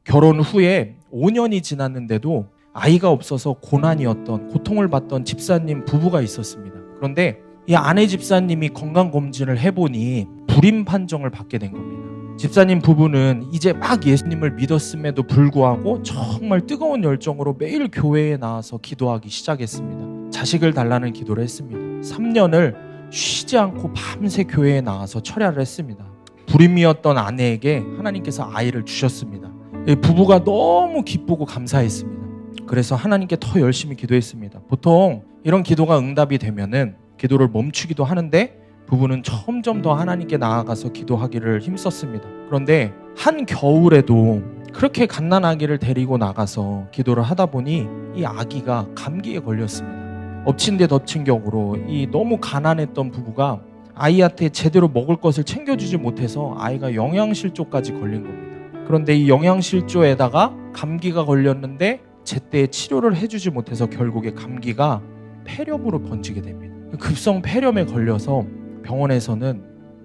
결혼 후에 5년이 지났는데도 아이가 없어서 고통을 받던 집사님 부부가 있었습니다. 그런데 이 아내 집사님이 건강검진을 해보니 불임 판정을 받게 된 겁니다. 집사님 부부는 이제 막 예수님을 믿었음에도 불구하고 정말 뜨거운 열정으로 매일 교회에 나와서 기도하기 시작했습니다. 자식을 달라는 기도를 했습니다. 3년을 쉬지 않고 밤새 교회에 나와서 철야를 했습니다. 불임이었던 아내에게 하나님께서 아이를 주셨습니다. 부부가 너무 기쁘고 감사했습니다. 그래서 하나님께 더 열심히 기도했습니다. 보통 이런 기도가 응답이 되면은 기도를 멈추기도 하는데 부부는 점점 더 하나님께 나아가서 기도하기를 힘썼습니다. 그런데 한 겨울에도 그렇게 갓난아기를 데리고 나가서 기도를 하다 보니 이 아기가 감기에 걸렸습니다. 엎친 데 덮친 격으로 이 너무 가난했던 부부가 아이한테 제대로 먹을 것을 챙겨주지 못해서 아이가 영양실조까지 걸린 겁니다. 그런데 이 영양실조에다가 감기가 걸렸는데 제때 치료를 해주지 못해서 결국에 감기가 폐렴으로 번지게 됩니다. 급성 폐렴에 걸려서 병원에서는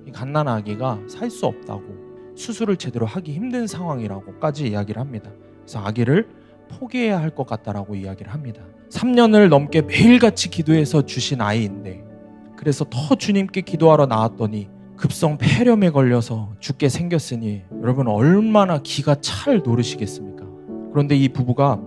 이 갓난아기가 살 수 없다고, 수술을 제대로 하기 힘든 상황이라고까지 이야기를 합니다. 그래서 아기를 포기해야 할 것 같다라고 이야기를 합니다. 3년을 넘게 매일같이 기도해서 주신 아이인데, 그래서 더 주님께 기도하러 나왔더니 급성 폐렴에 걸려서 죽게 생겼으니 여러분 얼마나 기가 찰 노릇이겠습니까? 그런데 이 부부가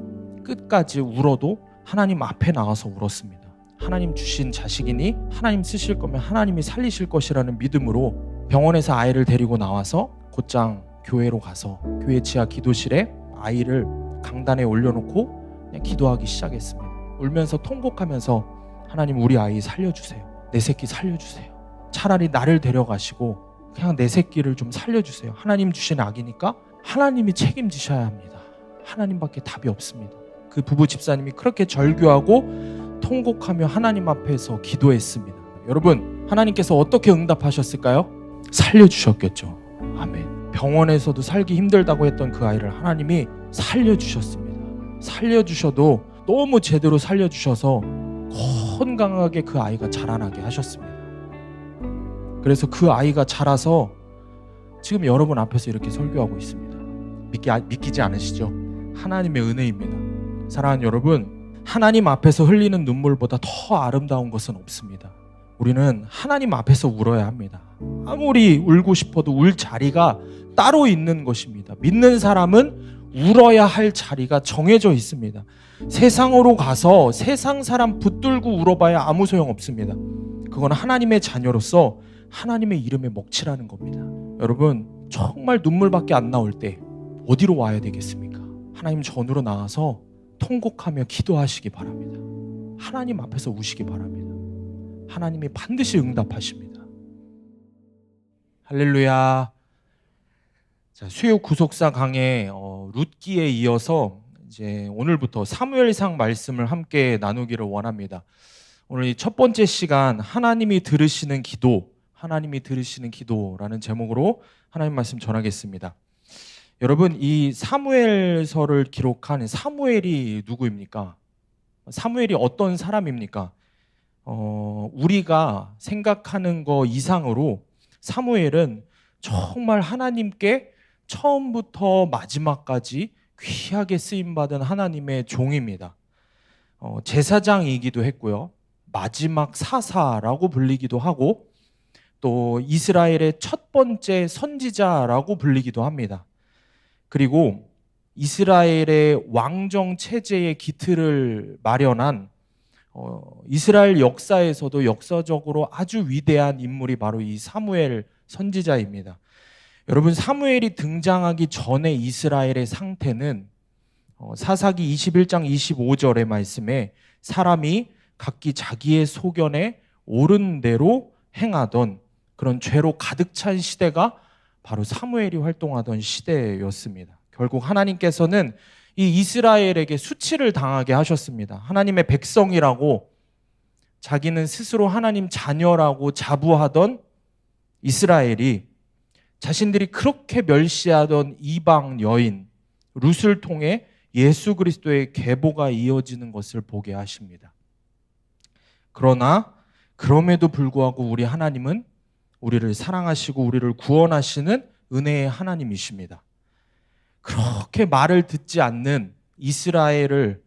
끝까지 울어도 하나님 앞에 나와서 울었습니다. 하나님 주신 자식이니 하나님 쓰실 거면 하나님이 살리실 것이라는 믿음으로 병원에서 아이를 데리고 나와서 곧장 교회로 가서 교회 지하 기도실에 아이를 강단에 올려놓고 그냥 기도하기 시작했습니다. 울면서 통곡하면서 하나님 우리 아이 살려주세요. 내 새끼 살려주세요. 차라리 나를 데려가시고 그냥 내 새끼를 좀 살려주세요. 하나님 주신 아기니까 하나님이 책임지셔야 합니다. 하나님밖에 답이 없습니다. 그 부부 집사님이 그렇게 절규하고 통곡하며 하나님 앞에서 기도했습니다. 여러분, 하나님께서 어떻게 응답하셨을까요? 살려주셨겠죠. 아멘. 병원에서도 살기 힘들다고 했던 그 아이를 하나님이 살려주셨습니다. 살려주셔도 너무 제대로 살려주셔서 건강하게 그 아이가 자라나게 하셨습니다. 그래서 그 아이가 자라서 지금 여러분 앞에서 이렇게 설교하고 있습니다. 믿기지 않으시죠? 하나님의 은혜입니다. 사랑하는 여러분, 하나님 앞에서 흘리는 눈물보다 더 아름다운 것은 없습니다. 우리는 하나님 앞에서 울어야 합니다. 아무리 울고 싶어도 울 자리가 따로 있는 것입니다. 믿는 사람은 울어야 할 자리가 정해져 있습니다. 세상으로 가서 세상 사람 붙들고 울어봐야 아무 소용 없습니다. 그건 하나님의 자녀로서 하나님의 이름에 먹칠하는 겁니다. 여러분, 정말 눈물밖에 안 나올 때 어디로 와야 되겠습니까? 하나님 전으로 나와서 통곡하며 기도하시기 바랍니다. 하나님 앞에서 우시기 바랍니다. 하나님이 반드시 응답하십니다. 할렐루야. 자, 수요 구속사 강의 룻기에 이어서 이제 오늘부터 사무엘상 말씀을 함께 나누기를 원합니다. 오늘 이 첫 번째 시간 하나님이 들으시는 기도라는 제목으로 하나님 말씀 전하겠습니다. 여러분, 이 사무엘서를 기록한 사무엘이 누구입니까? 사무엘이 어떤 사람입니까? 우리가 생각하는 거 이상으로 사무엘은 정말 하나님께 처음부터 마지막까지 귀하게 쓰임받은 하나님의 종입니다. 제사장이기도 했고요. 마지막 사사라고 불리기도 하고 또 이스라엘의 첫 번째 선지자라고 불리기도 합니다. 그리고 이스라엘의 왕정 체제의 기틀을 마련한 이스라엘 역사에서도 역사적으로 아주 위대한 인물이 바로 이 사무엘 선지자입니다. 여러분, 사무엘이 등장하기 전에 이스라엘의 상태는 사사기 21장 25절의 말씀에 사람이 각기 자기의 소견에 옳은 대로 행하던 그런 죄로 가득 찬 시대가 바로 사무엘이 활동하던 시대였습니다. 결국 하나님께서는 이 이스라엘에게 수치를 당하게 하셨습니다. 하나님의 백성이라고 자기는 스스로 하나님 자녀라고 자부하던 이스라엘이 자신들이 그렇게 멸시하던 이방 여인 룻을 통해 예수 그리스도의 계보가 이어지는 것을 보게 하십니다. 그러나 그럼에도 불구하고 우리 하나님은 우리를 사랑하시고 우리를 구원하시는 은혜의 하나님이십니다. 그렇게 말을 듣지 않는 이스라엘을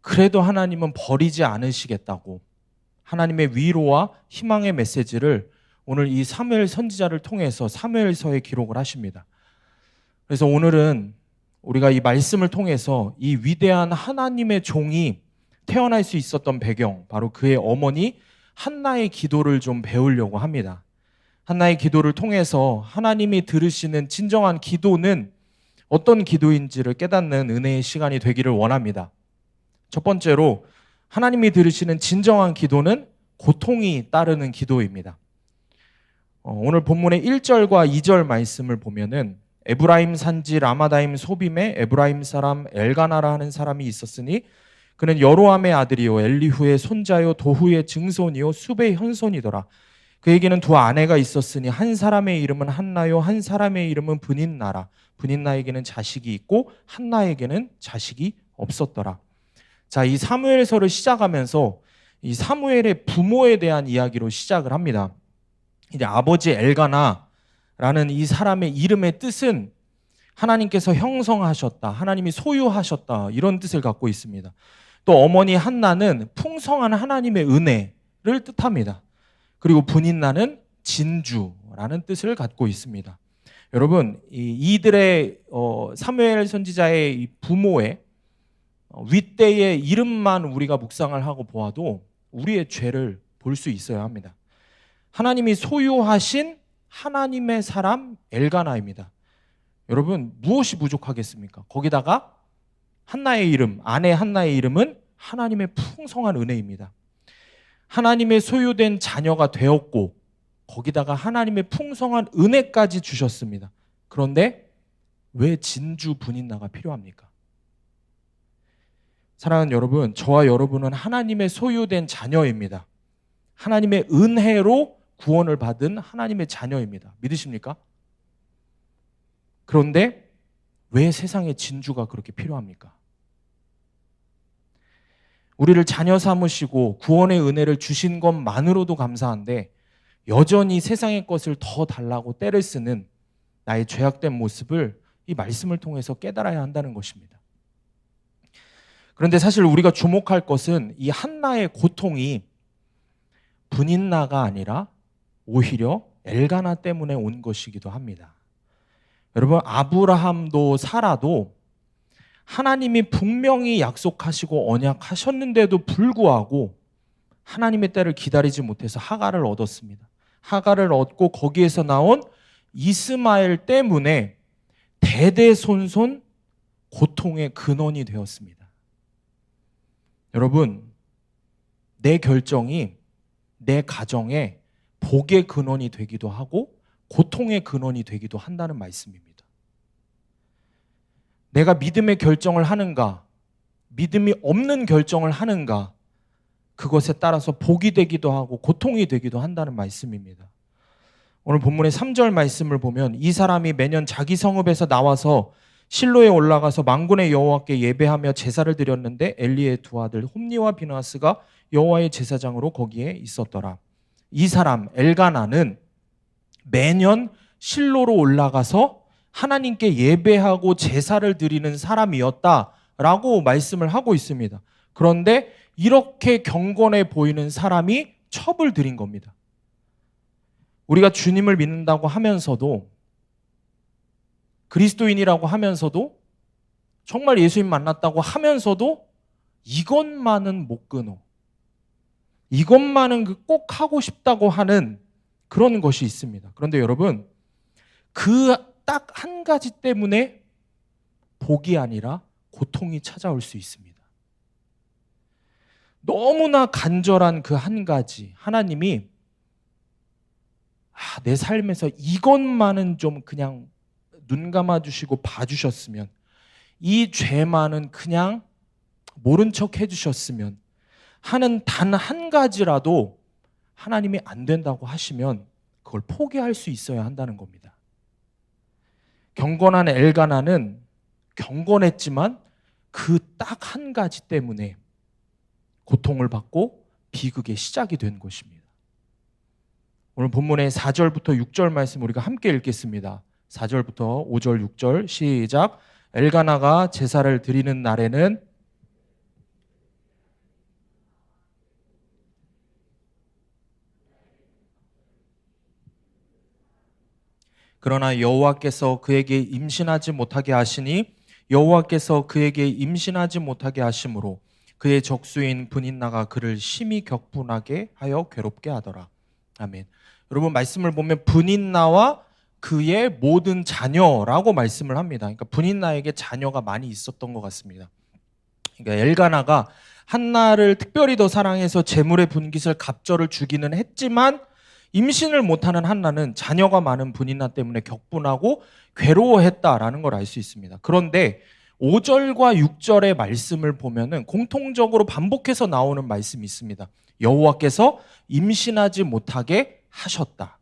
그래도 하나님은 버리지 않으시겠다고 하나님의 위로와 희망의 메시지를 오늘 이 사무엘 선지자를 통해서 사무엘서에 기록을 하십니다. 그래서 오늘은 우리가 이 말씀을 통해서 이 위대한 하나님의 종이 태어날 수 있었던 배경, 바로 그의 어머니 한나의 기도를 좀 배우려고 합니다. 한나의 기도를 통해서 하나님이 들으시는 진정한 기도는 어떤 기도인지를 깨닫는 은혜의 시간이 되기를 원합니다. 첫 번째로 하나님이 들으시는 진정한 기도는 고통이 따르는 기도입니다. 오늘 본문의 1절과 2절 말씀을 보면은 에브라임 산지 라마다임 소빔에 에브라임 사람 엘가나라 하는 사람이 있었으니 그는 여로함의 아들이요 엘리후의 손자요 도후의 증손이요 숲의 현손이더라. 그에게는 두 아내가 있었으니 한 사람의 이름은 한나요 한 사람의 이름은 브닛나라. 브닛나에게는 자식이 있고 한나에게는 자식이 없었더라. 자, 이 사무엘서를 시작하면서 이 사무엘의 부모에 대한 이야기로 시작을 합니다. 이제 아버지 엘가나라는 이 사람의 이름의 뜻은 하나님께서 형성하셨다, 하나님이 소유하셨다, 이런 뜻을 갖고 있습니다. 또 어머니 한나는 풍성한 하나님의 은혜를 뜻합니다. 그리고 브닛나는 진주라는 뜻을 갖고 있습니다. 여러분, 이들의 사무엘 선지자의 이 부모의 윗대의 이름만 우리가 묵상을 하고 보아도 우리의 죄를 볼 수 있어야 합니다. 하나님이 소유하신 하나님의 사람 엘가나입니다. 여러분, 무엇이 부족하겠습니까? 거기다가 한나의 이름, 아내 한나의 이름은 하나님의 풍성한 은혜입니다. 하나님의 소유된 자녀가 되었고 거기다가 하나님의 풍성한 은혜까지 주셨습니다. 그런데 왜 진주 브닛나가 필요합니까? 사랑하는 여러분, 저와 여러분은 하나님의 소유된 자녀입니다. 하나님의 은혜로 구원을 받은 하나님의 자녀입니다. 믿으십니까? 그런데 왜 세상에 진주가 그렇게 필요합니까? 우리를 자녀 삼으시고 구원의 은혜를 주신 것만으로도 감사한데 여전히 세상의 것을 더 달라고 떼를 쓰는 나의 죄악된 모습을 이 말씀을 통해서 깨달아야 한다는 것입니다. 그런데 사실 우리가 주목할 것은 이 한나의 고통이 브닛나가 아니라 오히려 엘가나 때문에 온 것이기도 합니다. 여러분, 아브라함도 사라도 하나님이 분명히 약속하시고 언약하셨는데도 불구하고 하나님의 때를 기다리지 못해서 하갈을 얻었습니다. 하갈을 얻고 거기에서 나온 이스마엘 때문에 대대손손 고통의 근원이 되었습니다. 여러분, 내 결정이 내 가정에 복의 근원이 되기도 하고 고통의 근원이 되기도 한다는 말씀입니다. 내가 믿음의 결정을 하는가, 믿음이 없는 결정을 하는가, 그것에 따라서 복이 되기도 하고 고통이 되기도 한다는 말씀입니다. 오늘 본문의 3절 말씀을 보면 이 사람이 매년 자기 성읍에서 나와서 실로에 올라가서 만군의 여호와께 예배하며 제사를 드렸는데 엘리의 두 아들 홈니와 비나스가 여호와의 제사장으로 거기에 있었더라. 이 사람 엘가나는 매년 실로로 올라가서 하나님께 예배하고 제사를 드리는 사람이었다라고 말씀을 하고 있습니다. 그런데 이렇게 경건해 보이는 사람이 첩을 들인 겁니다. 우리가 주님을 믿는다고 하면서도, 그리스도인이라고 하면서도, 정말 예수님 만났다고 하면서도 이것만은 못 끊어, 이것만은 꼭 하고 싶다고 하는 그런 것이 있습니다. 그런데 여러분, 그 딱 한 가지 때문에 복이 아니라 고통이 찾아올 수 있습니다. 너무나 간절한 그 한 가지, 하나님이 내 삶에서 이것만은 좀 그냥 눈 감아주시고 봐주셨으면, 이 죄만은 그냥 모른 척 해주셨으면 하는 단 한 가지라도 하나님이 안 된다고 하시면 그걸 포기할 수 있어야 한다는 겁니다. 경건한 엘가나는 경건했지만 그 딱 한 가지 때문에 고통을 받고 비극의 시작이 된 것입니다. 오늘 본문의 4절부터 6절 말씀 우리가 함께 읽겠습니다. 4절부터 5절 6절 시작. 엘가나가 제사를 드리는 날에는 그러나 여호와께서 그에게 임신하지 못하게 하시니 여호와께서 그에게 임신하지 못하게 하심으로 그의 적수인 분인나가 그를 심히 격분하게 하여 괴롭게 하더라. 아멘. 여러분 말씀을 보면 분인나와 그의 모든 자녀라고 말씀을 합니다. 그러니까 분인나에게 자녀가 많이 있었던 것 같습니다. 그러니까 엘가나가 한나를 특별히 더 사랑해서 재물의 분깃을 갑절을 주기는 했지만 임신을 못하는 한나는 자녀가 많은 분인나 때문에 격분하고 괴로워했다라는 걸 알 수 있습니다. 그런데 5절과 6절의 말씀을 보면은 공통적으로 반복해서 나오는 말씀이 있습니다. 여호와께서 임신하지 못하게 하셨다.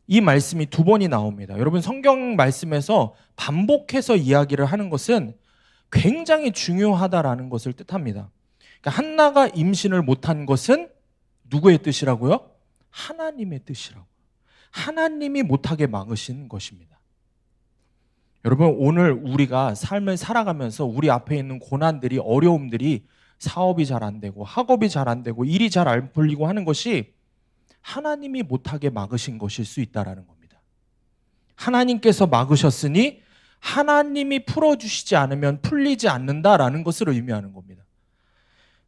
이 말씀이 두 번이 나옵니다. 여러분 성경 말씀에서 반복해서 이야기를 하는 것은 굉장히 중요하다라는 것을 뜻합니다. 그러니까 한나가 임신을 못한 것은 누구의 뜻이라고요? 하나님의 뜻이라고. 하나님이 못하게 막으신 것입니다. 여러분 오늘 우리가 삶을 살아가면서 우리 앞에 있는 고난들이 어려움들이 사업이 잘 안 되고 학업이 잘 안 되고 일이 잘 안 풀리고 하는 것이 하나님이 못하게 막으신 것일 수 있다는 겁니다. 하나님께서 막으셨으니 하나님이 풀어주시지 않으면 풀리지 않는다라는 것을 의미하는 겁니다.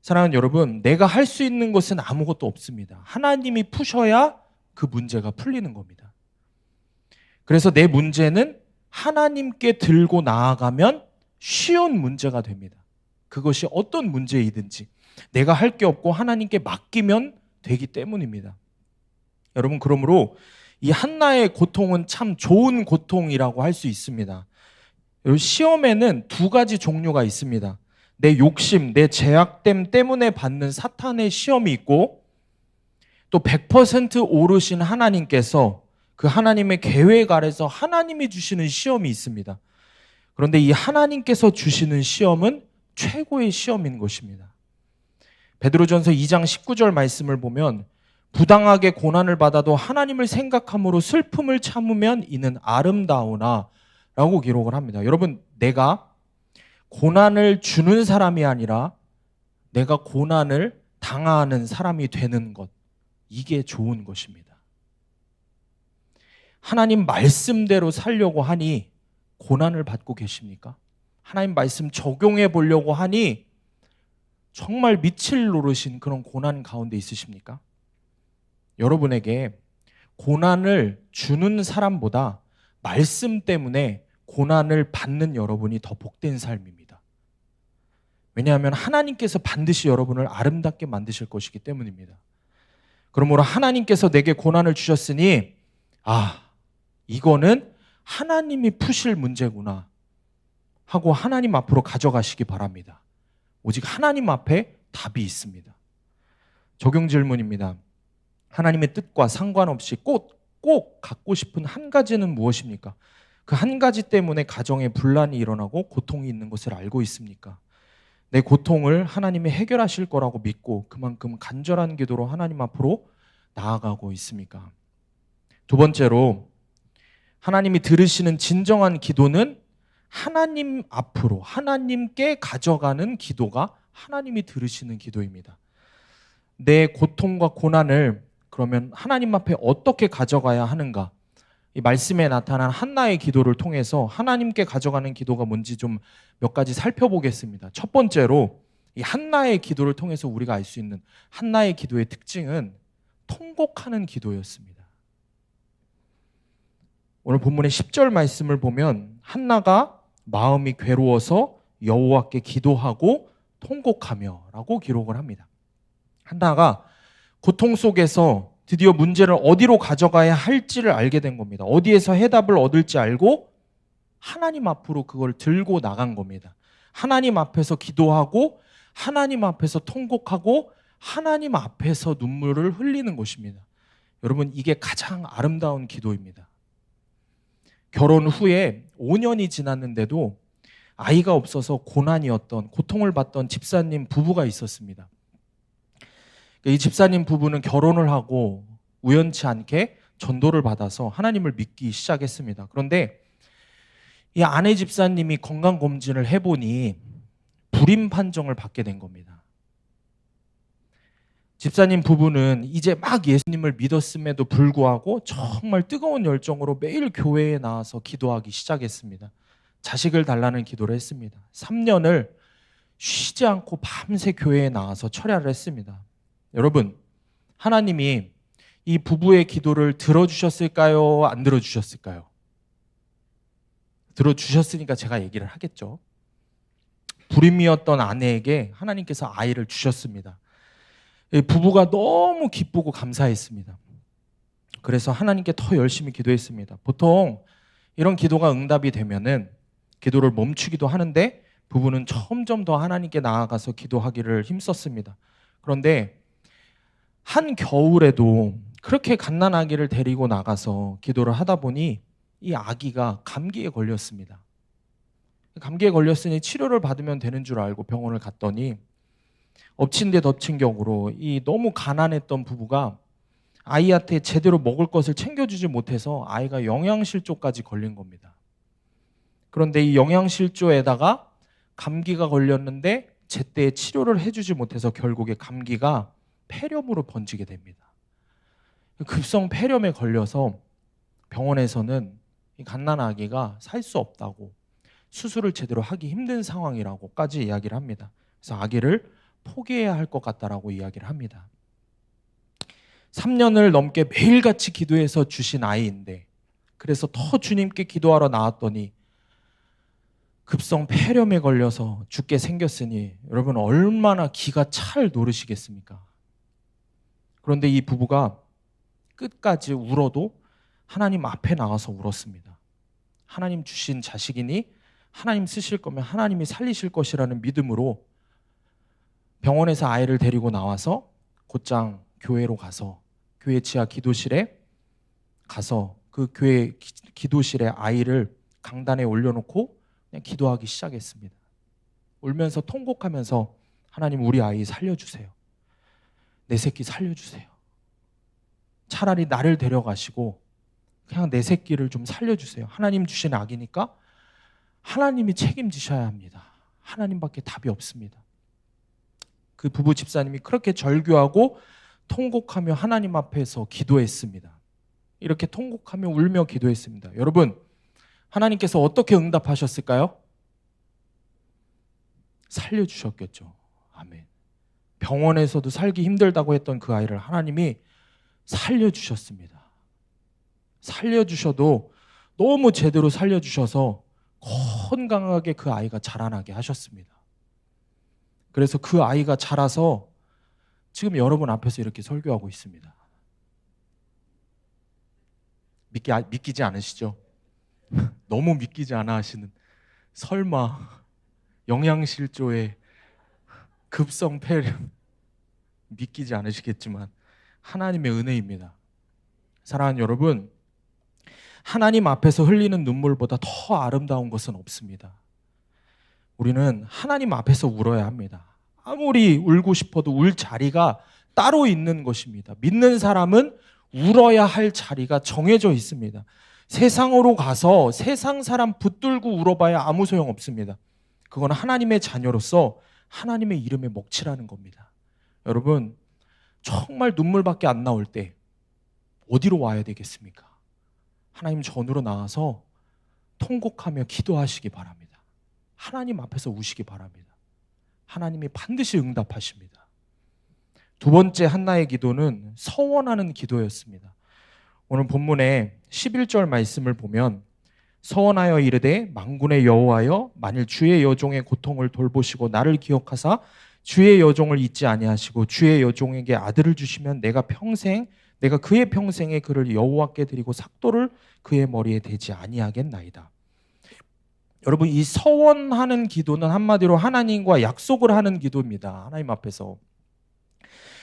사랑하는 여러분, 내가 할 수 있는 것은 아무것도 없습니다. 하나님이 푸셔야 그 문제가 풀리는 겁니다. 그래서 내 문제는 하나님께 들고 나아가면 쉬운 문제가 됩니다. 그것이 어떤 문제이든지 내가 할 게 없고 하나님께 맡기면 되기 때문입니다. 여러분 그러므로 이 한나의 고통은 참 좋은 고통이라고 할 수 있습니다. 시험에는 두 가지 종류가 있습니다. 내 욕심, 내 죄악됨 때문에 받는 사탄의 시험이 있고 또 100% 오르신 하나님께서 그 하나님의 계획 아래서 하나님이 주시는 시험이 있습니다. 그런데 이 하나님께서 주시는 시험은 최고의 시험인 것입니다. 베드로전서 2장 19절 말씀을 보면 부당하게 고난을 받아도 하나님을 생각함으로 슬픔을 참으면 이는 아름다우나 라고 기록을 합니다. 여러분 내가 고난을 주는 사람이 아니라 내가 고난을 당하는 사람이 되는 것, 이게 좋은 것입니다. 하나님 말씀대로 살려고 하니 고난을 받고 계십니까? 하나님 말씀 적용해 보려고 하니 정말 미칠 노릇인 그런 고난 가운데 있으십니까? 여러분에게 고난을 주는 사람보다 말씀 때문에 고난을 받는 여러분이 더 복된 삶입니다. 왜냐하면 하나님께서 반드시 여러분을 아름답게 만드실 것이기 때문입니다. 그러므로 하나님께서 내게 고난을 주셨으니 이거는 하나님이 푸실 문제구나 하고 하나님 앞으로 가져가시기 바랍니다. 오직 하나님 앞에 답이 있습니다. 적용 질문입니다. 하나님의 뜻과 상관없이 꼭 갖고 싶은 한 가지는 무엇입니까? 그 한 가지 때문에 가정에 분란이 일어나고 고통이 있는 것을 알고 있습니까? 내 고통을 하나님이 해결하실 거라고 믿고 그만큼 간절한 기도로 하나님 앞으로 나아가고 있습니까? 두 번째로 하나님이 들으시는 진정한 기도는 하나님 앞으로 하나님께 가져가는 기도가 하나님이 들으시는 기도입니다. 내 고통과 고난을 그러면 하나님 앞에 어떻게 가져가야 하는가? 이 말씀에 나타난 한나의 기도를 통해서 하나님께 가져가는 기도가 뭔지 좀 몇 가지 살펴보겠습니다. 첫 번째로 이 한나의 기도를 통해서 우리가 알 수 있는 한나의 기도의 특징은 통곡하는 기도였습니다. 오늘 본문의 10절 말씀을 보면 한나가 마음이 괴로워서 여호와께 기도하고 통곡하며 라고 기록을 합니다. 한나가 고통 속에서 드디어 문제를 어디로 가져가야 할지를 알게 된 겁니다. 어디에서 해답을 얻을지 알고 하나님 앞으로 그걸 들고 나간 겁니다. 하나님 앞에서 기도하고 하나님 앞에서 통곡하고 하나님 앞에서 눈물을 흘리는 것입니다. 여러분 이게 가장 아름다운 기도입니다. 결혼 후에 5년이 지났는데도 아이가 없어서 고통을 받던 집사님 부부가 있었습니다. 이 집사님 부부는 결혼을 하고 우연치 않게 전도를 받아서 하나님을 믿기 시작했습니다. 그런데 이 아내 집사님이 건강검진을 해보니 불임 판정을 받게 된 겁니다. 집사님 부부는 이제 막 예수님을 믿었음에도 불구하고 정말 뜨거운 열정으로 매일 교회에 나와서 기도하기 시작했습니다. 자식을 달라는 기도를 했습니다. 3년을 쉬지 않고 밤새 교회에 나와서 철야를 했습니다. 여러분, 하나님이 이 부부의 기도를 들어주셨을까요? 안 들어주셨을까요? 들어주셨으니까 제가 얘기를 하겠죠. 불임이었던 아내에게 하나님께서 아이를 주셨습니다. 부부가 너무 기쁘고 감사했습니다. 그래서 하나님께 더 열심히 기도했습니다. 보통 이런 기도가 응답이 되면은 기도를 멈추기도 하는데 부부는 점점 더 하나님께 나아가서 기도하기를 힘썼습니다. 그런데 한 겨울에도 그렇게 갓난아기를 데리고 나가서 기도를 하다 보니 이 아기가 감기에 걸렸습니다. 감기에 걸렸으니 치료를 받으면 되는 줄 알고 병원을 갔더니 엎친 데 덮친 격으로 이 너무 가난했던 부부가 아이한테 제대로 먹을 것을 챙겨주지 못해서 아이가 영양실조까지 걸린 겁니다. 그런데 이 영양실조에다가 감기가 걸렸는데 제때 치료를 해주지 못해서 결국에 감기가 폐렴으로 번지게 됩니다. 급성 폐렴에 걸려서 병원에서는 이 갓난아기가 살 수 없다고, 수술을 제대로 하기 힘든 상황이라고까지 이야기를 합니다. 그래서 아기를 포기해야 할 것 같다라고 이야기를 합니다. 3년을 넘게 매일같이 기도해서 주신 아이인데, 그래서 더 주님께 기도하러 나왔더니 급성 폐렴에 걸려서 죽게 생겼으니 여러분 얼마나 기가 찰 노릇이겠습니까? 그런데 이 부부가 끝까지 울어도 하나님 앞에 나와서 울었습니다. 하나님 주신 자식이니 하나님 쓰실 거면 하나님이 살리실 것이라는 믿음으로 병원에서 아이를 데리고 나와서 곧장 교회로 가서 교회 지하 기도실에 가서 그 교회 기도실에 아이를 강단에 올려놓고 그냥 기도하기 시작했습니다. 울면서 통곡하면서 하나님 우리 아이 살려주세요. 내 새끼 살려주세요. 차라리 나를 데려가시고 그냥 내 새끼를 좀 살려주세요. 하나님 주신 아기니까 하나님이 책임지셔야 합니다. 하나님밖에 답이 없습니다. 그 부부 집사님이 그렇게 절규하고 통곡하며 하나님 앞에서 기도했습니다. 이렇게 통곡하며 울며 기도했습니다. 여러분, 하나님께서 어떻게 응답하셨을까요? 살려주셨겠죠. 아멘. 병원에서도 살기 힘들다고 했던 그 아이를 하나님이 살려주셨습니다. 살려주셔도 너무 제대로 살려주셔서 건강하게 그 아이가 자라나게 하셨습니다. 그래서 그 아이가 자라서 지금 여러분 앞에서 이렇게 설교하고 있습니다. 믿기지 않으시죠? 너무 믿기지 않아 하시는, 설마 영양실조에 급성 폐렴, 믿기지 않으시겠지만 하나님의 은혜입니다. 사랑하는 여러분, 하나님 앞에서 흘리는 눈물보다 더 아름다운 것은 없습니다. 우리는 하나님 앞에서 울어야 합니다. 아무리 울고 싶어도 울 자리가 따로 있는 것입니다. 믿는 사람은 울어야 할 자리가 정해져 있습니다. 세상으로 가서 세상 사람 붙들고 울어봐야 아무 소용 없습니다. 그건 하나님의 자녀로서 하나님의 이름에 먹칠하는 겁니다. 여러분, 정말 눈물밖에 안 나올 때 어디로 와야 되겠습니까? 하나님 전으로 나와서 통곡하며 기도하시기 바랍니다. 하나님 앞에서 우시기 바랍니다. 하나님이 반드시 응답하십니다. 두 번째 한나의 기도는 서원하는 기도였습니다. 오늘 본문의 11절 말씀을 보면 서원하여 이르되 만군의 여호와여 만일 주의 여종의 고통을 돌보시고 나를 기억하사 주의 여종을 잊지 아니하시고 주의 여종에게 아들을 주시면 내가 그의 평생에 그를 여호와께 드리고 삭도를 그의 머리에 대지 아니하겠나이다. 여러분, 이 서원하는 기도는 한마디로 하나님과 약속을 하는 기도입니다. 하나님 앞에서.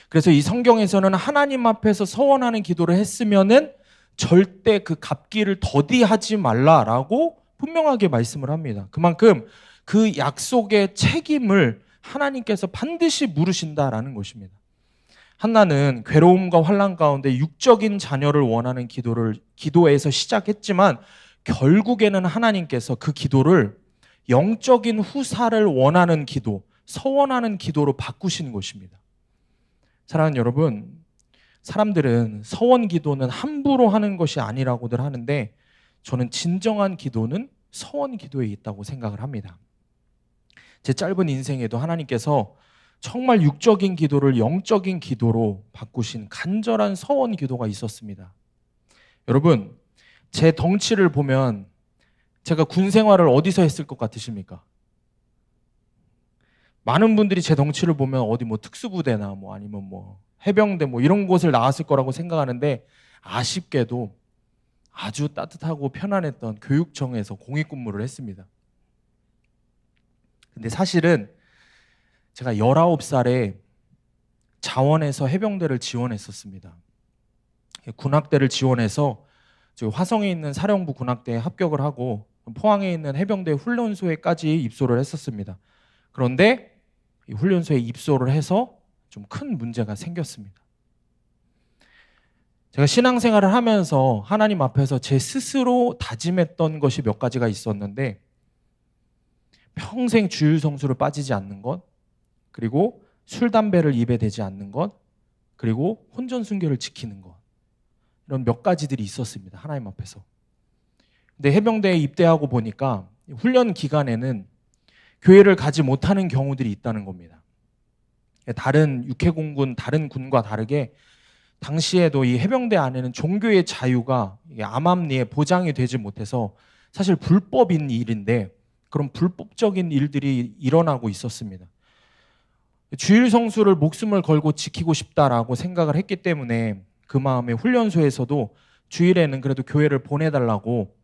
그래서 이 성경에서는 하나님 앞에서 서원하는 기도를 했으면은 절대 그 갚기를 더디하지 말라라고 분명하게 말씀을 합니다. 그만큼 그 약속의 책임을 하나님께서 반드시 물으신다라는 것입니다. 한나는 괴로움과 환난 가운데 육적인 자녀를 원하는 기도에서 시작했지만 결국에는 하나님께서 그 기도를 영적인 후사를 원하는 기도, 서원하는 기도로 바꾸시는 것입니다. 사랑하는 여러분, 사람들은 서원 기도는 함부로 하는 것이 아니라고들 하는데 저는 진정한 기도는 서원 기도에 있다고 생각을 합니다. 제 짧은 인생에도 하나님께서 정말 육적인 기도를 영적인 기도로 바꾸신 간절한 서원 기도가 있었습니다. 여러분, 제 덩치를 보면 제가 군 생활을 어디서 했을 것 같으십니까? 많은 분들이 제 덩치를 보면 어디 뭐 특수부대나 뭐 아니면 뭐 해병대 뭐 이런 곳을 나왔을 거라고 생각하는데 아쉽게도 아주 따뜻하고 편안했던 교육청에서 공익근무를 했습니다. 근데 사실은 제가 19살에 자원에서 해병대를 지원했었습니다. 군악대를 지원해서 화성에 있는 사령부 군악대에 합격을 하고 포항에 있는 해병대 훈련소에까지 입소를 했었습니다. 그런데 이 훈련소에 입소를 해서 좀 큰 문제가 생겼습니다. 제가 신앙생활을 하면서 하나님 앞에서 제 스스로 다짐했던 것이 몇 가지가 있었는데 평생 주일 성수를 빠지지 않는 것, 그리고 술, 담배를 입에 대지 않는 것, 그리고 혼전 순결을 지키는 것, 이런 몇 가지들이 있었습니다. 하나님 앞에서. 근데 해병대에 입대하고 보니까 훈련 기간에는 교회를 가지 못하는 경우들이 있다는 겁니다. 다른 육해공군, 다른 군과 다르게 당시에도 이 해병대 안에는 종교의 자유가 암암리에 보장이 되지 못해서 사실 불법인 일인데 그런 불법적인 일들이 일어나고 있었습니다. 주일 성수를 목숨을 걸고 지키고 싶다라고 생각을 했기 때문에 그 마음에 훈련소에서도 주일에는 그래도 교회를 보내달라고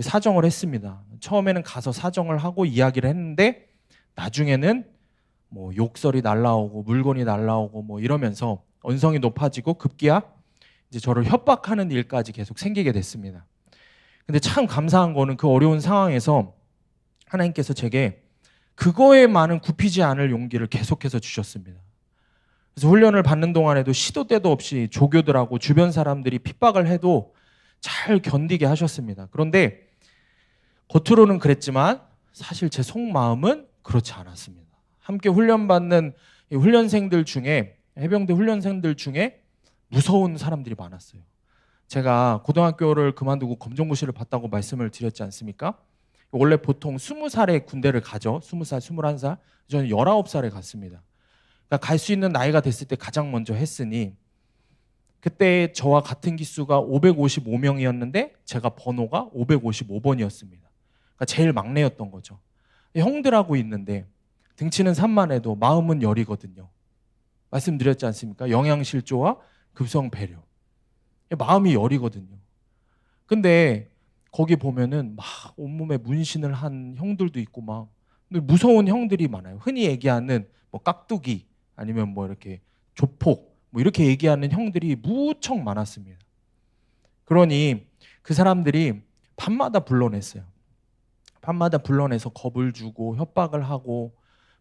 사정을 했습니다. 처음에는 가서 사정을 하고 이야기를 했는데 나중에는 뭐 욕설이 날라오고 물건이 날라오고 뭐 이러면서 언성이 높아지고 급기야 이제 저를 협박하는 일까지 계속 생기게 됐습니다. 근데 참 감사한 거는 그 어려운 상황에서 하나님께서 제게 그거에만은 굽히지 않을 용기를 계속해서 주셨습니다. 그래서 훈련을 받는 동안에도 시도 때도 없이 조교들하고 주변 사람들이 핍박을 해도 잘 견디게 하셨습니다. 그런데 겉으로는 그랬지만 사실 제 속마음은 그렇지 않았습니다. 함께 훈련받는 훈련생들 중에 해병대 훈련생들 중에 무서운 사람들이 많았어요. 제가 고등학교를 그만두고 검정고시를 봤다고 말씀을 드렸지 않습니까? 원래 보통 20살에 군대를 가죠. 20살, 21살. 저는 19살에 갔습니다. 그러니까 갈 수 있는 나이가 됐을 때 가장 먼저 했으니 그때 저와 같은 기수가 555명이었는데 제가 번호가 555번이었습니다. 그러니까 제일 막내였던 거죠. 형들하고 있는데 등치는 산만해도 마음은 열이거든요. 말씀드렸지 않습니까? 영양실조와 급성배려. 마음이 열이거든요. 근데 거기 보면은 막 온몸에 문신을 한 형들도 있고 막 무서운 형들이 많아요. 흔히 얘기하는 뭐 깍두기 아니면 뭐 이렇게 조폭 뭐 이렇게 얘기하는 형들이 무척 많았습니다. 그러니 그 사람들이 밤마다 불러냈어요. 밤마다 불러내서 겁을 주고 협박을 하고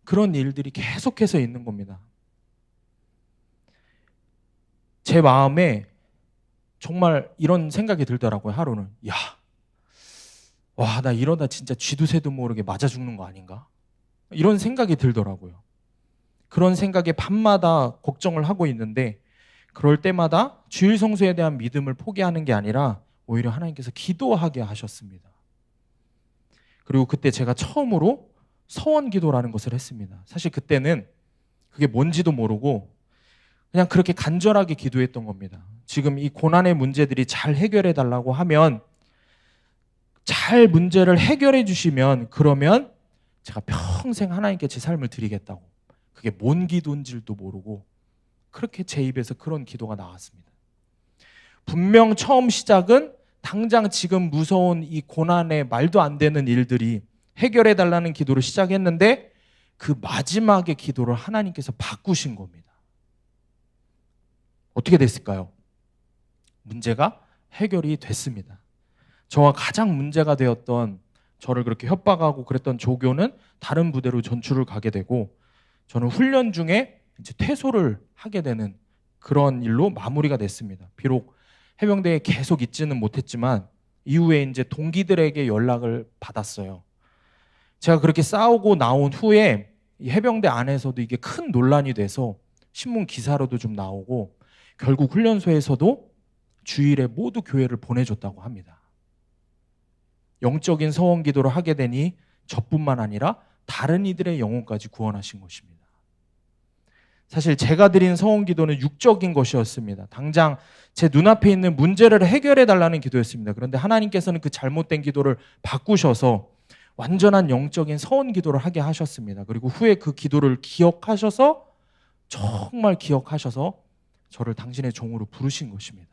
그런 일들이 계속해서 있는 겁니다. 제 마음에 정말 이런 생각이 들더라고요. 하루는 와, 나 이러다 진짜 쥐도 새도 모르게 맞아 죽는 거 아닌가? 이런 생각이 들더라고요. 그런 생각에 밤마다 걱정을 하고 있는데 그럴 때마다 주일 성수에 대한 믿음을 포기하는 게 아니라 오히려 하나님께서 기도하게 하셨습니다. 그리고 그때 제가 처음으로 서원 기도라는 것을 했습니다. 사실 그때는 그게 뭔지도 모르고 그냥 그렇게 간절하게 기도했던 겁니다. 지금 이 고난의 문제들이 잘 해결해 달라고 하면 잘 문제를 해결해 주시면 그러면 제가 평생 하나님께 제 삶을 드리겠다고. 그게 뭔 기도인지도 모르고 그렇게 제 입에서 그런 기도가 나왔습니다. 분명 처음 시작은 당장 지금 무서운 이 고난의 말도 안 되는 일들이 해결해 달라는 기도를 시작했는데 그 마지막의 기도를 하나님께서 바꾸신 겁니다. 어떻게 됐을까요? 문제가 해결이 됐습니다. 저와 가장 문제가 되었던 저를 그렇게 협박하고 그랬던 조교는 다른 부대로 전출을 가게 되고 저는 훈련 중에 이제 퇴소를 하게 되는 그런 일로 마무리가 됐습니다. 비록 해병대에 계속 있지는 못했지만 이후에 이제 동기들에게 연락을 받았어요. 제가 그렇게 싸우고 나온 후에 이 해병대 안에서도 이게 큰 논란이 돼서 신문 기사로도 좀 나오고 결국 훈련소에서도 주일에 모두 교회를 보내줬다고 합니다. 영적인 서원 기도를 하게 되니 저뿐만 아니라 다른 이들의 영혼까지 구원하신 것입니다. 사실 제가 드린 서원 기도는 육적인 것이었습니다. 당장 제 눈앞에 있는 문제를 해결해 달라는 기도였습니다. 그런데 하나님께서는 그 잘못된 기도를 바꾸셔서 완전한 영적인 서원 기도를 하게 하셨습니다. 그리고 후에 그 기도를 기억하셔서 정말 기억하셔서 저를 당신의 종으로 부르신 것입니다.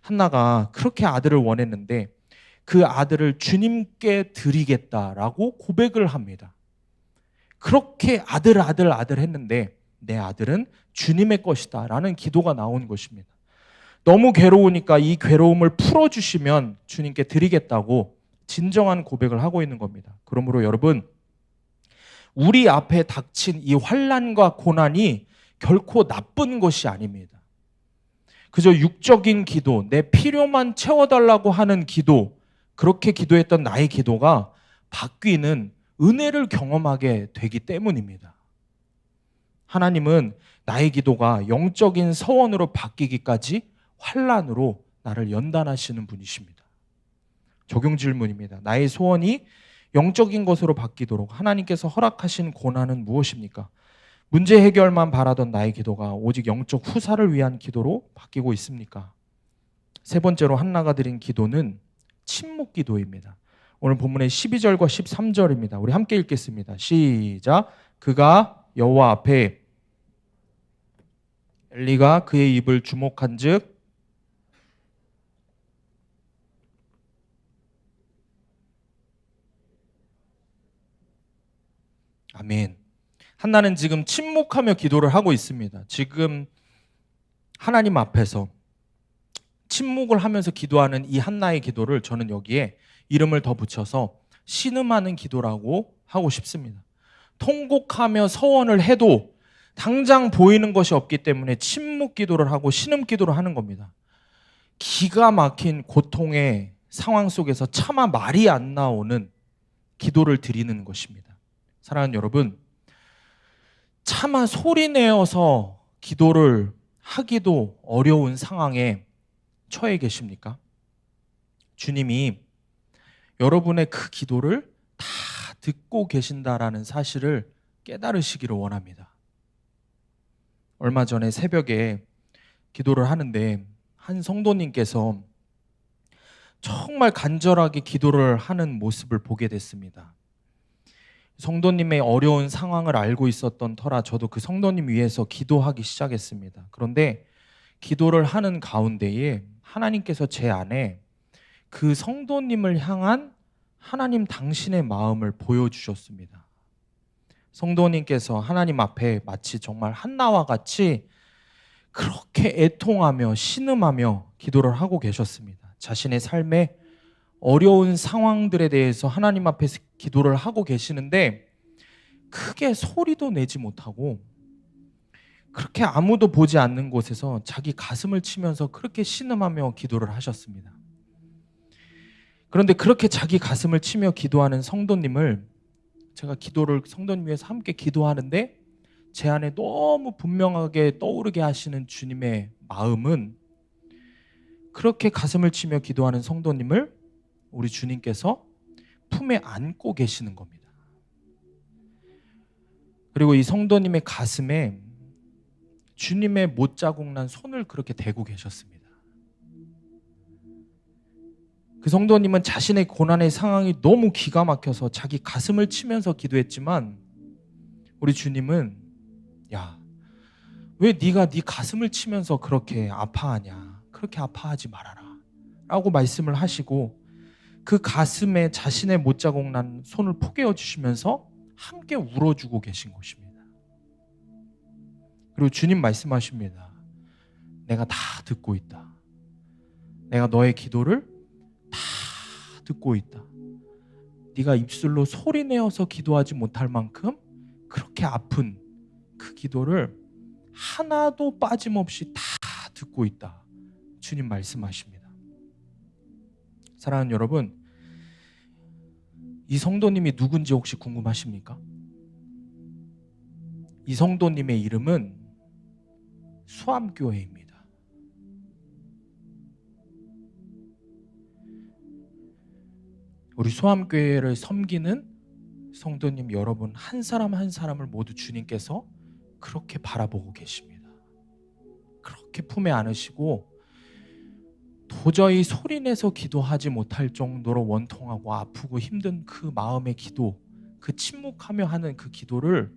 한나가 그렇게 아들을 원했는데 그 아들을 주님께 드리겠다라고 고백을 합니다. 그렇게 아들 했는데 내 아들은 주님의 것이다 라는 기도가 나온 것입니다. 너무 괴로우니까 이 괴로움을 풀어주시면 주님께 드리겠다고 진정한 고백을 하고 있는 겁니다. 그러므로 여러분, 우리 앞에 닥친 이 환난과 고난이 결코 나쁜 것이 아닙니다. 그저 육적인 기도, 내 필요만 채워달라고 하는 기도, 그렇게 기도했던 나의 기도가 바뀌는 은혜를 경험하게 되기 때문입니다. 하나님은 나의 기도가 영적인 서원으로 바뀌기까지 환난으로 나를 연단하시는 분이십니다. 적용 질문입니다. 나의 소원이 영적인 것으로 바뀌도록 하나님께서 허락하신 고난은 무엇입니까? 문제 해결만 바라던 나의 기도가 오직 영적 후사를 위한 기도로 바뀌고 있습니까? 세 번째로 한나가 드린 기도는 침묵 기도입니다. 오늘 본문의 12절과 13절입니다. 우리 함께 읽겠습니다. 시작. 그가 여호와 앞에 엘리가 그의 입을 주목한즉 아멘. 한나는 지금 침묵하며 기도를 하고 있습니다. 지금 하나님 앞에서 침묵을 하면서 기도하는 이 한나의 기도를 저는 여기에 이름을 더 붙여서 신음하는 기도라고 하고 싶습니다. 통곡하며 서원을 해도 당장 보이는 것이 없기 때문에 침묵 기도를 하고 신음 기도를 하는 겁니다. 기가 막힌 고통의 상황 속에서 차마 말이 안 나오는 기도를 드리는 것입니다. 사랑하는 여러분, 차마 소리 내어서 기도를 하기도 어려운 상황에 처해 계십니까? 주님이 여러분의 그 기도를 다 듣고 계신다라는 사실을 깨달으시기를 원합니다. 얼마 전에 새벽에 기도를 하는데 한 성도님께서 정말 간절하게 기도를 하는 모습을 보게 됐습니다. 성도님의 어려운 상황을 알고 있었던 터라 저도 그 성도님 위해서 기도하기 시작했습니다. 그런데 기도를 하는 가운데에 하나님께서 제 안에 그 성도님을 향한 하나님 당신의 마음을 보여주셨습니다. 성도님께서 하나님 앞에 마치 정말 한나와 같이 그렇게 애통하며 신음하며 기도를 하고 계셨습니다. 자신의 삶에 어려운 상황들에 대해서 하나님 앞에서 기도를 하고 계시는데 크게 소리도 내지 못하고 그렇게 아무도 보지 않는 곳에서 자기 가슴을 치면서 그렇게 신음하며 기도를 하셨습니다. 그런데 그렇게 자기 가슴을 치며 기도하는 성도님을 제가 기도를 성도님 위해서 함께 기도하는데 제 안에 너무 분명하게 떠오르게 하시는 주님의 마음은 그렇게 가슴을 치며 기도하는 성도님을 우리 주님께서 품에 안고 계시는 겁니다. 그리고 이 성도님의 가슴에 주님의 못자국 난 손을 그렇게 대고 계셨습니다. 그 성도님은 자신의 고난의 상황이 너무 기가 막혀서 자기 가슴을 치면서 기도했지만 우리 주님은 야, 왜 네가 네 가슴을 치면서 그렇게 아파하냐? 그렇게 아파하지 말아라 라고 말씀을 하시고 그 가슴에 자신의 못자국 난 손을 포개어 주시면서 함께 울어주고 계신 것입니다. 그리고 주님 말씀하십니다. 내가 다 듣고 있다. 내가 너의 기도를 다 듣고 있다. 네가 입술로 소리 내어서 기도하지 못할 만큼 그렇게 아픈 그 기도를 하나도 빠짐없이 다 듣고 있다. 주님 말씀하십니다. 사랑하는 여러분, 이 성도님이 누군지 혹시 궁금하십니까? 이 성도님의 이름은 수암교회입니다. 우리 수암교회를 섬기는 성도님 여러분 한 사람 한 사람을 모두 주님께서 그렇게 바라보고 계십니다. 그렇게 품에 안으시고 도저히 소리내서 기도하지 못할 정도로 원통하고 아프고 힘든 그 마음의 기도, 그 침묵하며 하는 그 기도를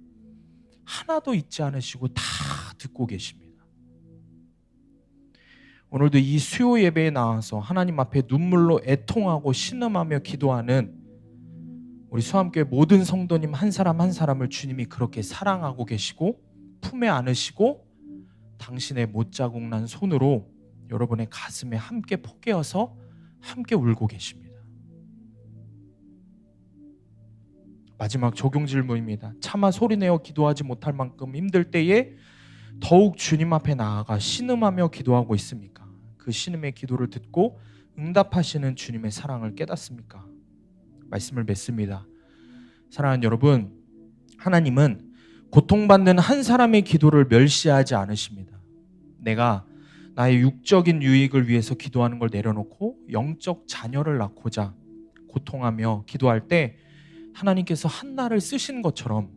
하나도 잊지 않으시고 다 듣고 계십니다. 오늘도 이 수요 예배에 나와서 하나님 앞에 눈물로 애통하고 신음하며 기도하는 우리 수암교회 모든 성도님 한 사람 한 사람을 주님이 그렇게 사랑하고 계시고 품에 안으시고 당신의 못자국 난 손으로 여러분의 가슴에 함께 포개어서 함께 울고 계십니다. 마지막 적용 질문입니다. 차마 소리내어 기도하지 못할 만큼 힘들 때에 더욱 주님 앞에 나아가 신음하며 기도하고 있습니까? 그 신음의 기도를 듣고 응답하시는 주님의 사랑을 깨닫습니까? 말씀을 맺습니다. 사랑하는 여러분, 하나님은 고통받는 한 사람의 기도를 멸시하지 않으십니다. 내가 나의 육적인 유익을 위해서 기도하는 걸 내려놓고 영적 자녀를 낳고자 고통하며 기도할 때 하나님께서 한나를 쓰신 것처럼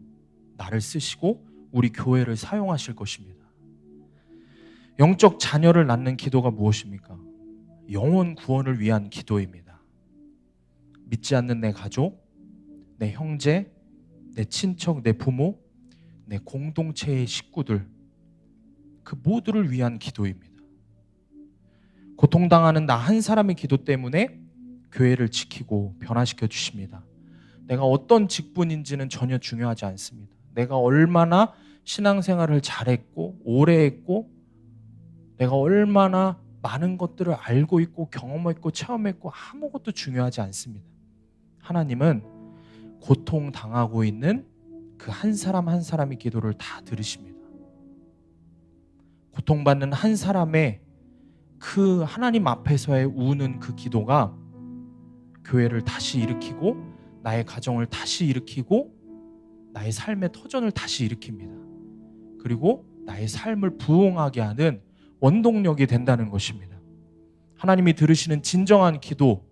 나를 쓰시고 우리 교회를 사용하실 것입니다. 영적 자녀를 낳는 기도가 무엇입니까? 영혼 구원을 위한 기도입니다. 믿지 않는 내 가족, 내 형제, 내 친척, 내 부모, 내 공동체의 식구들, 그 모두를 위한 기도입니다. 고통당하는 나 한 사람의 기도 때문에 교회를 지키고 변화시켜 주십니다. 내가 어떤 직분인지는 전혀 중요하지 않습니다. 내가 얼마나 신앙생활을 잘했고 오래 했고 내가 얼마나 많은 것들을 알고 있고 경험했고 체험했고 아무것도 중요하지 않습니다. 하나님은 고통당하고 있는 그 한 사람 한 사람의 기도를 다 들으십니다. 고통받는 한 사람의 그 하나님 앞에서의 우는 그 기도가 교회를 다시 일으키고 나의 가정을 다시 일으키고 나의 삶의 터전을 다시 일으킵니다. 그리고 나의 삶을 부흥하게 하는 원동력이 된다는 것입니다. 하나님이 들으시는 진정한 기도,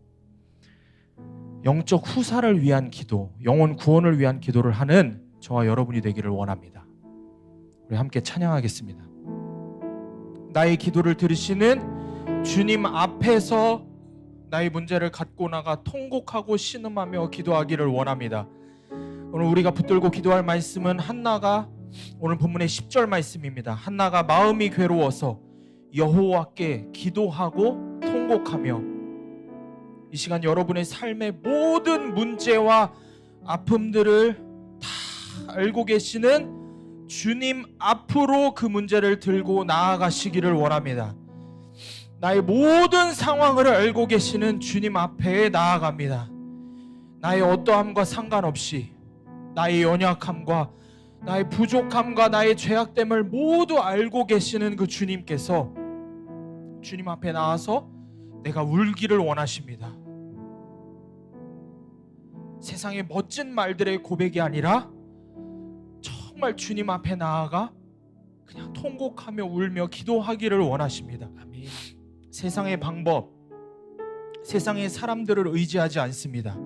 영적 후사를 위한 기도, 영혼 구원을 위한 기도를 하는 저와 여러분이 되기를 원합니다. 우리 함께 찬양하겠습니다. 나의 기도를 들으시는 주님 앞에서 나의 문제를 갖고 나가 통곡하고 신음하며 기도하기를 원합니다. 오늘 우리가 붙들고 기도할 말씀은 한나가 오늘 본문의 10절 말씀입니다. 한나가 마음이 괴로워서 여호와께 기도하고 통곡하며, 이 시간 여러분의 삶의 모든 문제와 아픔들을 다 알고 계시는 주님 앞으로 그 문제를 들고 나아가시기를 원합니다. 나의 모든 상황을 알고 계시는 주님 앞에 나아갑니다. 나의 어떠함과 상관없이 나의 연약함과 나의 부족함과 나의 죄악됨을 모두 알고 계시는 그 주님께서 주님 앞에 나와서 내가 울기를 원하십니다. 세상의 멋진 말들의 고백이 아니라 정말 주님 앞에 나아가 그냥 통곡하며 울며 기도하기를 원하십니다. 아멘. 세상의 방법, 세상의 사람들을 의지하지 않습니다.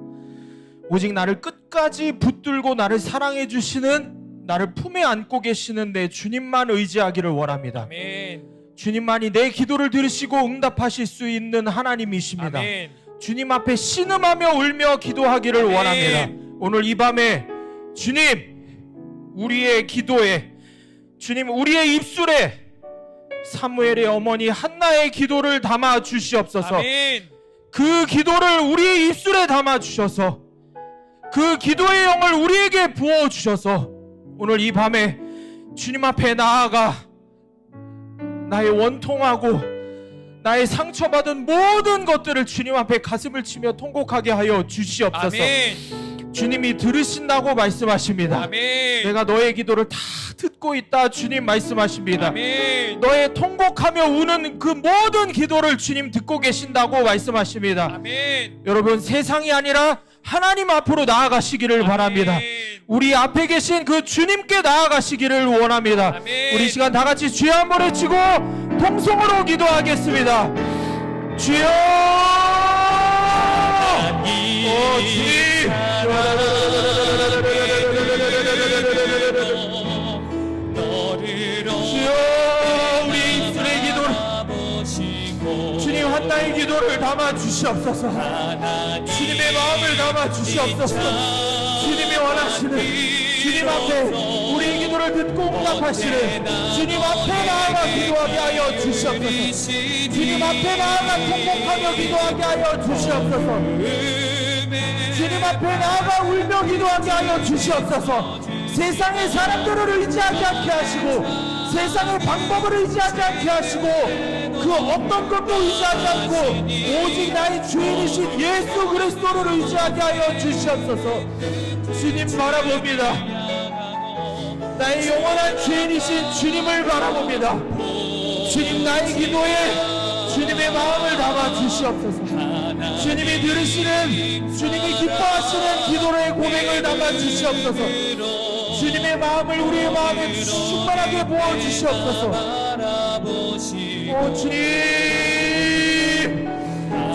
오직 나를 끝까지 붙들고 나를 사랑해 주시는, 나를 품에 안고 계시는 내 주님만 의지하기를 원합니다. 아멘. 주님만이 내 기도를 들으시고 응답하실 수 있는 하나님이십니다. 아멘. 주님 앞에 신음하며 울며 기도하기를 아멘. 원합니다. 오늘 이 밤에 주님, 우리의 기도에, 주님 우리의 입술에 사무엘의 어머니 한나의 기도를 담아 주시옵소서. 아멘. 그 기도를 우리의 입술에 담아 주셔서 그 기도의 영을 우리에게 부어 주셔서 오늘 이 밤에 주님 앞에 나아가 나의 원통하고 나의 상처받은 모든 것들을 주님 앞에 가슴을 치며 통곡하게 하여 주시옵소서. 아멘. 주님이 들으신다고 말씀하십니다. 아멘. 내가 너의 기도를 다 듣고 있다 주님 말씀하십니다. 아멘. 너의 통곡하며 우는 그 모든 기도를 주님 듣고 계신다고 말씀하십니다. 아멘. 여러분, 세상이 아니라 하나님 앞으로 나아가시기를 바랍니다. 우리 앞에 계신 그 주님께 나아가시기를 원합니다. 아멘. 우리 시간 다 같이 주여 한번 외치고 통성으로 기도하겠습니다. 주여! 주님! 주여, 우리 입술의 기도를 주님 한나의 기도를 담아 주시옵소서. 주님의 마음을 담아 주시옵소서. 주님이 원하시는 주님 앞에 우리의 기도를 듣고 응답하시는 주님 앞에 나아가 기도하게 하여 주시옵소서. 주님 앞에 나아가 통곡하며 기도하게 하여 주시옵소서. 주님 앞에 나아가 울며 기도하게 하여 주시옵소서. 세상의 사람들을 의지하지 않게 하시고 세상의 방법을 의지하지 않게 하시고 그 어떤 것도 의지하지 않고 오직 나의 주인이신 예수 그리스도를 의지하게 하여 주시옵소서. 주님 바라봅니다. 나의 영원한 주인이신 주님을 바라봅니다. 주님, 나의 기도에 주님의 마음을 담아 주시옵소서. 주님이 들으시는, 주님이 기뻐하시는 기도의 고백을 담아 주시옵소서. 주님의 마음을 우리의 마음에 충만하게 부어 주시옵소서. 오 주님,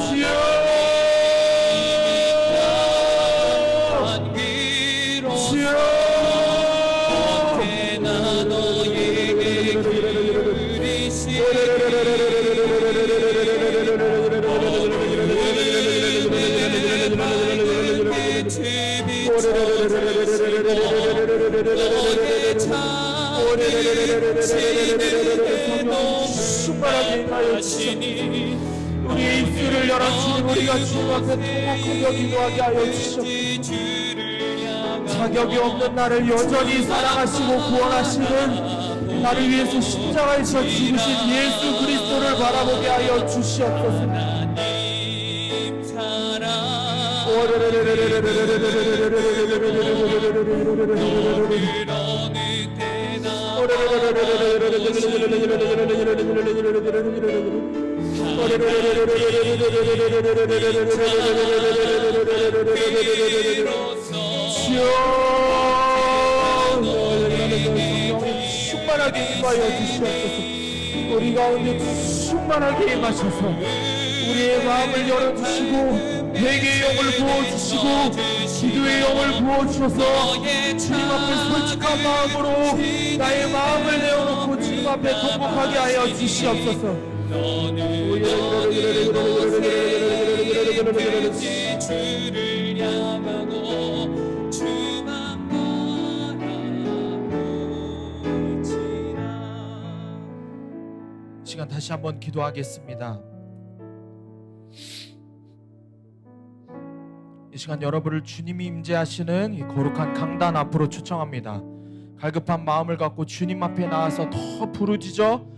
주여, 주여. 충만하게 하여 주시니 우리의 입술을 열어 주님, 우리가 주님 앞에 통곡하며 기도하게 하여 주시옵소서. 자격이 없는 나를 여전히 사랑하시고 구원하시는, 나를 위해서 십자가에서 죽으신 예수 그리스도를 바라보게 하여 주시옵소서. 충만하게 임하여 주시옵소서. 우리 가운데 충만하게 임하셔서 우리의 마음을 열어주시고 회개의 영을 부어주시고 기도의 영을 부어주셔서 주님 앞에 솔직한 마음으로 나의 마음을 내어놓고 주님 앞에 통곡하게 하여 주시옵소서. 주를 향하고 주만 바라보지라. 시간 다시 한번 기도하겠습니다. 이 시간 여러분을 주님이 임재하시는 이 거룩한 강단 앞으로 초청합니다. 갈급한 마음을 갖고 주님 앞에 나와서 더 부르짖어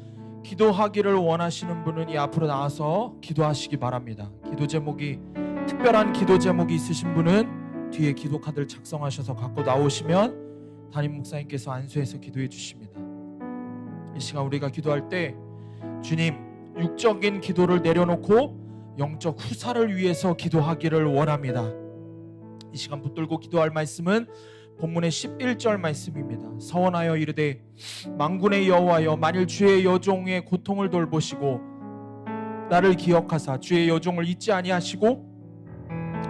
기도하기를 원하시는 분은 이 앞으로 나와서 기도하시기 바랍니다. 기도 제목이, 특별한 기도 제목이 있으신 분은 뒤에 기도 카드를 작성하셔서 갖고 나오시면 담임 목사님께서 안수해서 기도해 주십니다. 이 시간 우리가 기도할 때 주님, 육적인 기도를 내려놓고 영적 후사를 위해서 기도하기를 원합니다. 이 시간 붙들고 기도할 말씀은 본문의 11절 말씀입니다. 서원하여 이르되 만군의 여호와여, 만일 주의 여종의 고통을 돌보시고 나를 기억하사 주의 여종을 잊지 아니하시고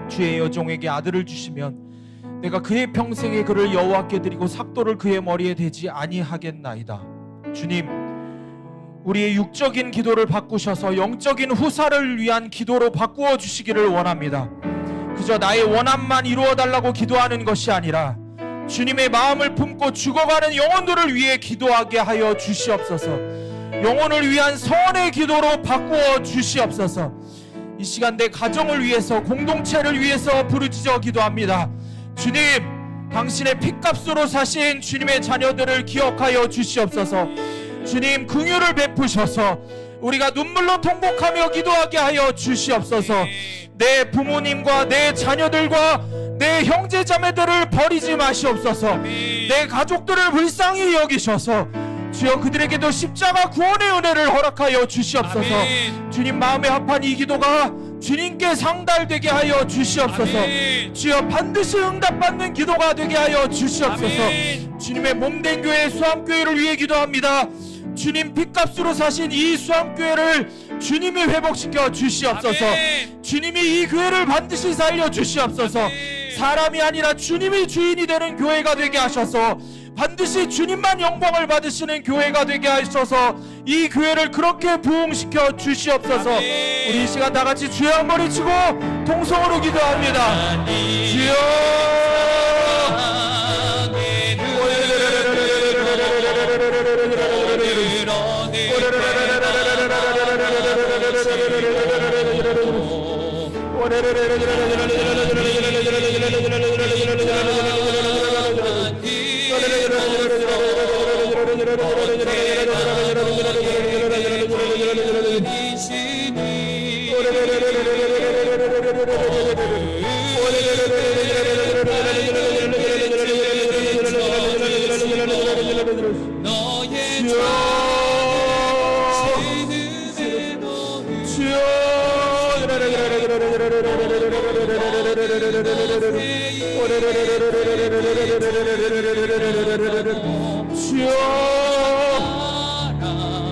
주의 여종에게 아들을 주시면 내가 그의 평생에 그를 여호와께 드리고 삭도를 그의 머리에 대지 아니하겠나이다. 주님, 우리의 육적인 기도를 바꾸셔서 영적인 후사를 위한 기도로 바꾸어 주시기를 원합니다. 그저 나의 원함만 이루어달라고 기도하는 것이 아니라 주님의 마음을 품고 죽어가는 영혼들을 위해 기도하게 하여 주시옵소서. 영혼을 위한 선의 기도로 바꾸어 주시옵소서. 이 시간 내 가정을 위해서, 공동체를 위해서 부르짖어 기도합니다. 주님, 당신의 핏값으로 사신 주님의 자녀들을 기억하여 주시옵소서. 주님, 긍휼을 베푸셔서 우리가 눈물로 통곡하며 기도하게 하여 주시옵소서. 내 부모님과 내 자녀들과 내 형제 자매들을 버리지 마시옵소서. 내 가족들을 불쌍히 여기셔서 주여 그들에게도 십자가 구원의 은혜를 허락하여 주시옵소서. 아멘. 주님 마음에 합한 이 기도가 주님께 상달되게 하여 주시옵소서. 아멘. 주여 반드시 응답받는 기도가 되게 하여 주시옵소서. 아멘. 주님의 몸된 교회 수암교회를 위해 기도합니다. 주님 핏값으로 사신 이 수암교회를 주님이 회복시켜 주시옵소서. 아멘. 주님이 이 교회를 반드시 살려 주시옵소서. 아멘. 사람이 아니라 주님이 주인이 되는 교회가 되게 하셔서 반드시 주님만 영광을 받으시는 교회가 되게 하셔서 이 교회를 그렇게 부흥시켜 주시옵소서. 아멘. 우리 이 시간 다 같이 주여 한 머리 치고 통성으로 기도합니다. 주여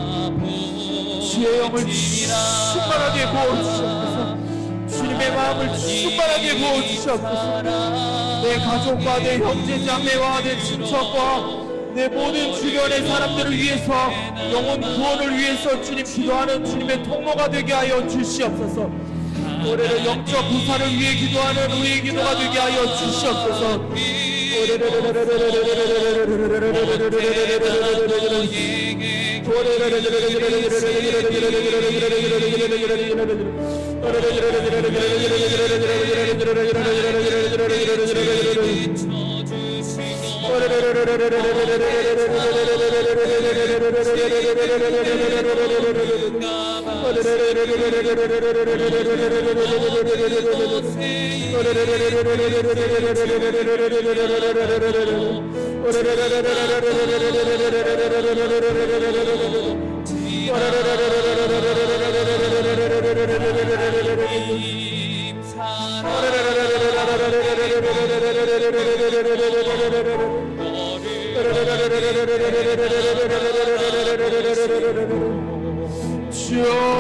너의 주의 영을 충만하게 부어주시옵소서. 주님의 마음을 충만하게 부어주시옵소서. 내 가족과 내 형제 자매와 내 친척과 내 모든 주변의 사람들을 위해서 영혼 구원을 위해서 주님 기도하는 주님의 통로가 되게 하여 주시옵소서. 올해는 영적 부사를 위해 기도하는 우리의 기도가 되게 하여 주시옵소서. 주여